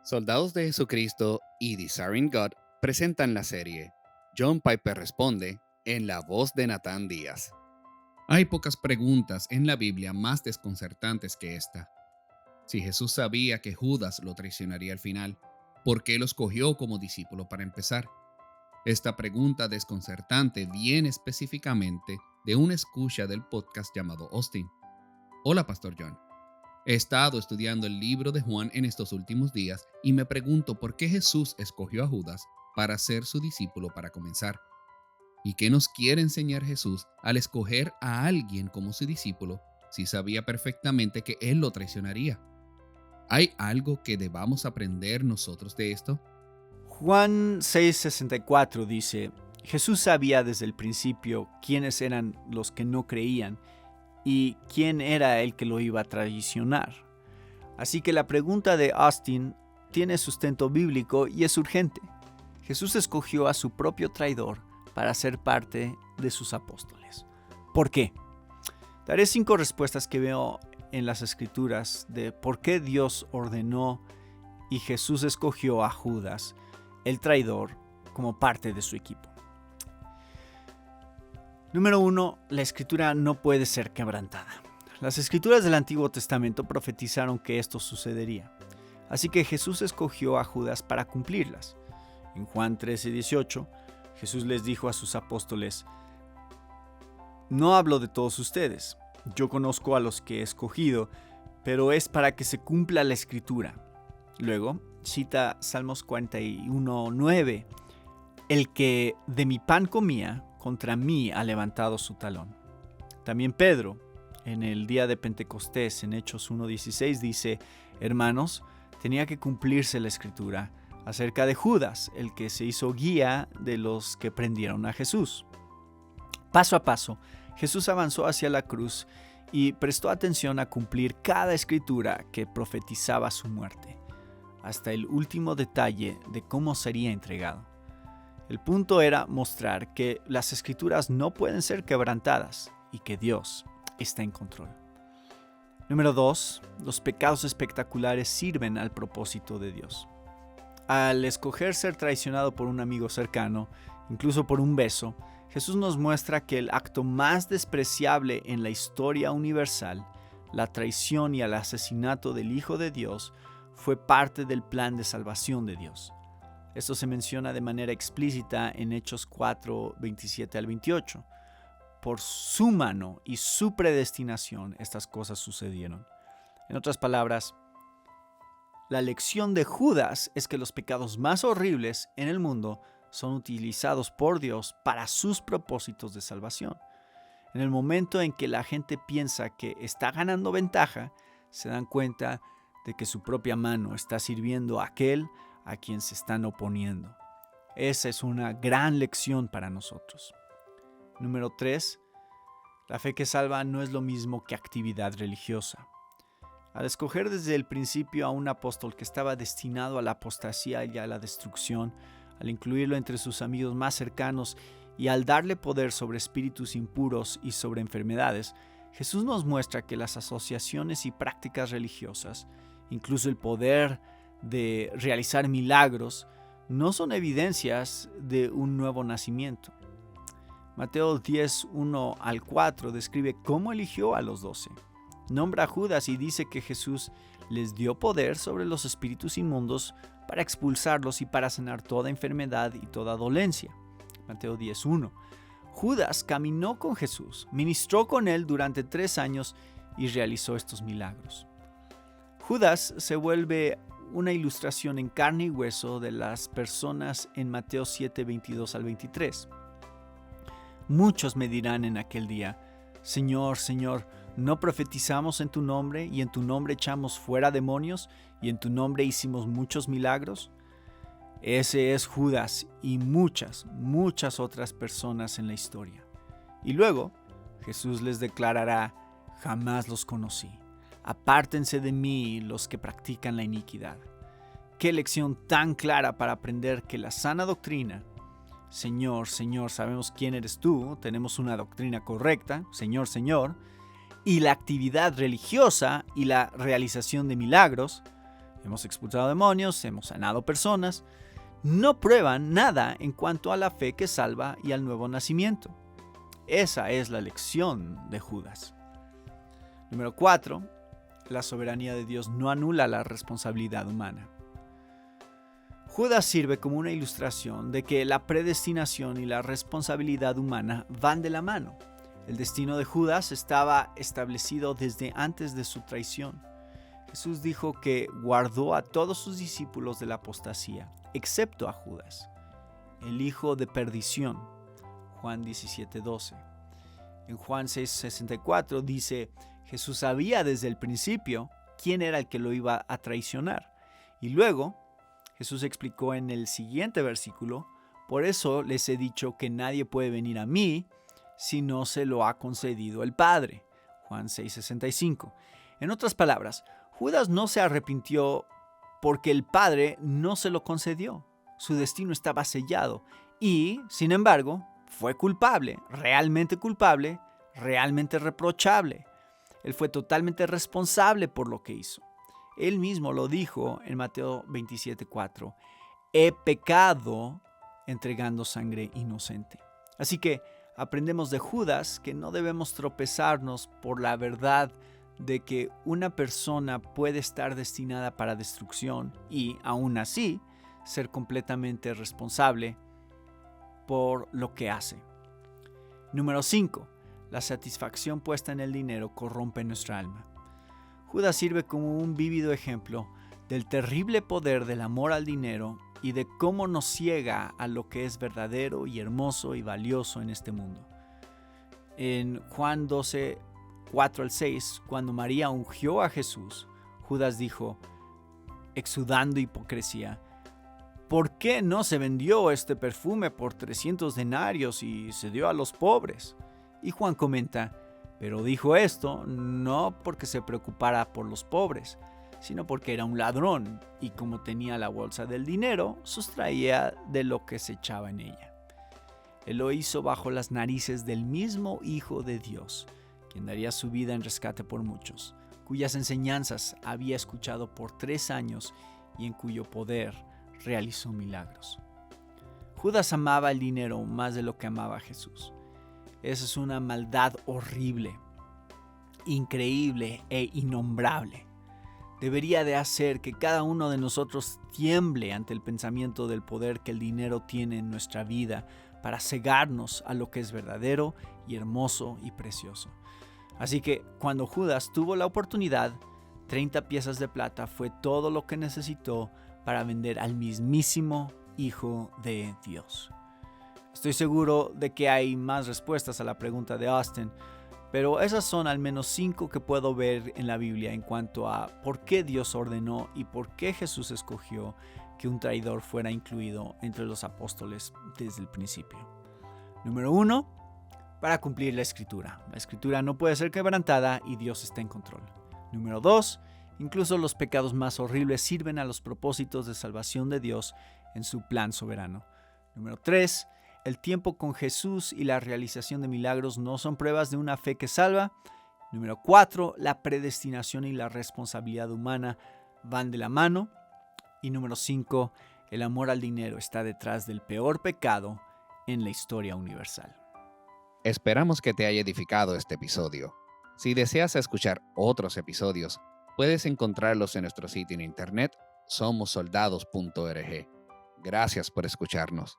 Soldados de Jesucristo y Desiring God presentan la serie John Piper responde en la voz de Natán Díaz. Hay pocas preguntas en la Biblia más desconcertantes que esta. Si Jesús sabía que Judas lo traicionaría al final, ¿por qué lo escogió como discípulo para empezar? Esta pregunta desconcertante viene específicamente de una escucha del podcast llamado Austin. Hola, Pastor John. He estado estudiando el libro de Juan en estos últimos días y me pregunto por qué Jesús escogió a Judas para ser su discípulo para comenzar. ¿Y qué nos quiere enseñar Jesús al escoger a alguien como su discípulo si sabía perfectamente que él lo traicionaría? ¿Hay algo que debamos aprender nosotros de esto? Juan 6:64 dice: Jesús sabía desde el principio quiénes eran los que no creían y quién era el que lo iba a traicionar. Así que la pregunta de Austin tiene sustento bíblico y es urgente. Jesús escogió a su propio traidor para ser parte de sus apóstoles. ¿Por qué? Daré 5 respuestas que veo en las Escrituras de por qué Dios ordenó y Jesús escogió a Judas, el traidor, como parte de su equipo. Número 1. La Escritura no puede ser quebrantada. Las Escrituras del Antiguo Testamento profetizaron que esto sucedería. Así que Jesús escogió a Judas para cumplirlas. En Juan 13:18, Jesús les dijo a sus apóstoles: No hablo de todos ustedes. Yo conozco a los que he escogido, pero es para que se cumpla la Escritura. Luego cita Salmos 41:9. El que de mi pan comía, contra mí ha levantado su talón. También Pedro, en el día de Pentecostés, en Hechos 1:16, dice: Hermanos, tenía que cumplirse la Escritura acerca de Judas, el que se hizo guía de los que prendieron a Jesús. Paso a paso, Jesús avanzó hacia la cruz y prestó atención a cumplir cada escritura que profetizaba su muerte, hasta el último detalle de cómo sería entregado. El punto era mostrar que las escrituras no pueden ser quebrantadas y que Dios está en control. Número 2. Los pecados espectaculares sirven al propósito de Dios. Al escoger ser traicionado por un amigo cercano, incluso por un beso, Jesús nos muestra que el acto más despreciable en la historia universal, la traición y el asesinato del Hijo de Dios, fue parte del plan de salvación de Dios. Esto se menciona de manera explícita en Hechos 4:27 al 28. Por su mano y su predestinación estas cosas sucedieron. En otras palabras, la lección de Judas es que los pecados más horribles en el mundo son utilizados por Dios para sus propósitos de salvación. En el momento en que la gente piensa que está ganando ventaja, se dan cuenta de que su propia mano está sirviendo a aquel a quien se están oponiendo. Esa es una gran lección para nosotros. Número 3. La fe que salva no es lo mismo que actividad religiosa. Al escoger desde el principio a un apóstol que estaba destinado a la apostasía y a la destrucción, al incluirlo entre sus amigos más cercanos y al darle poder sobre espíritus impuros y sobre enfermedades, Jesús nos muestra que las asociaciones y prácticas religiosas, incluso el poder de realizar milagros, no son evidencias de un nuevo nacimiento. Mateo 10:1 al 4 describe cómo eligió a los 12. Nombra a Judas y dice que Jesús les dio poder sobre los espíritus inmundos para expulsarlos y para sanar toda enfermedad y toda dolencia. Mateo 10:1. Judas caminó con Jesús, ministró con él durante 3 años y realizó estos milagros. Judas se vuelve una ilustración en carne y hueso de las personas en Mateo 7:22 al 23. Muchos me dirán en aquel día: Señor, Señor, ¿no profetizamos en tu nombre y en tu nombre echamos fuera demonios y en tu nombre hicimos muchos milagros? Ese es Judas y muchas otras personas en la historia. Y luego Jesús les declarará: jamás los conocí. Apártense de mí los que practican la iniquidad. Qué lección tan clara para aprender que la sana doctrina, Señor, Señor, sabemos quién eres tú, tenemos una doctrina correcta, Señor, Señor, y la actividad religiosa y la realización de milagros, hemos expulsado demonios, hemos sanado personas, no prueban nada en cuanto a la fe que salva y al nuevo nacimiento. Esa es la lección de Judas. Número 4. La soberanía de Dios no anula la responsabilidad humana. Judas sirve como una ilustración de que la predestinación y la responsabilidad humana van de la mano. El destino de Judas estaba establecido desde antes de su traición. Jesús dijo que guardó a todos sus discípulos de la apostasía, excepto a Judas, el hijo de perdición. Juan 17:12. En Juan 6:64 dice: Jesús sabía desde el principio quién era el que lo iba a traicionar. Y luego Jesús explicó en el siguiente versículo: por eso les he dicho que nadie puede venir a mí si no se lo ha concedido el Padre. Juan 6:65. En otras palabras, Judas no se arrepintió porque el Padre no se lo concedió. Su destino estaba sellado y, sin embargo, fue culpable, realmente reprochable. Él fue totalmente responsable por lo que hizo. Él mismo lo dijo en Mateo 27:4. He pecado entregando sangre inocente. Así que aprendemos de Judas que no debemos tropezarnos por la verdad de que una persona puede estar destinada para destrucción y, aún así, ser completamente responsable por lo que hace. Número 5. La satisfacción puesta en el dinero corrompe nuestra alma. Judas sirve como un vívido ejemplo del terrible poder del amor al dinero y de cómo nos ciega a lo que es verdadero y hermoso y valioso en este mundo. En Juan 12:4-6, cuando María ungió a Jesús, Judas dijo, exudando hipocresía: ¿por qué no se vendió este perfume por 300 denarios y se dio a los pobres? Y Juan comenta: pero dijo esto no porque se preocupara por los pobres, sino porque era un ladrón y como tenía la bolsa del dinero, sustraía de lo que se echaba en ella. Él lo hizo bajo las narices del mismo Hijo de Dios, quien daría su vida en rescate por muchos, cuyas enseñanzas había escuchado por 3 años y en cuyo poder realizó milagros. Judas amaba el dinero más de lo que amaba a Jesús. Esa es una maldad horrible, increíble e innombrable. Debería de hacer que cada uno de nosotros tiemble ante el pensamiento del poder que el dinero tiene en nuestra vida para cegarnos a lo que es verdadero y hermoso y precioso. Así que cuando Judas tuvo la oportunidad, 30 piezas de plata fue todo lo que necesitó para vender al mismísimo Hijo de Dios. Estoy seguro de que hay más respuestas a la pregunta de Austin, pero esas son al menos 5 que puedo ver en la Biblia en cuanto a por qué Dios ordenó y por qué Jesús escogió que un traidor fuera incluido entre los apóstoles desde el principio. Número 1. Para cumplir la Escritura. La Escritura no puede ser quebrantada y Dios está en control. Número 2. Incluso los pecados más horribles sirven a los propósitos de salvación de Dios en su plan soberano. Número 3. El tiempo con Jesús y la realización de milagros no son pruebas de una fe que salva. Número 4. La predestinación y la responsabilidad humana van de la mano. Y número 5. El amor al dinero está detrás del peor pecado en la historia universal. Esperamos que te haya edificado este episodio. Si deseas escuchar otros episodios, puedes encontrarlos en nuestro sitio en internet, somosoldados.org. Gracias por escucharnos.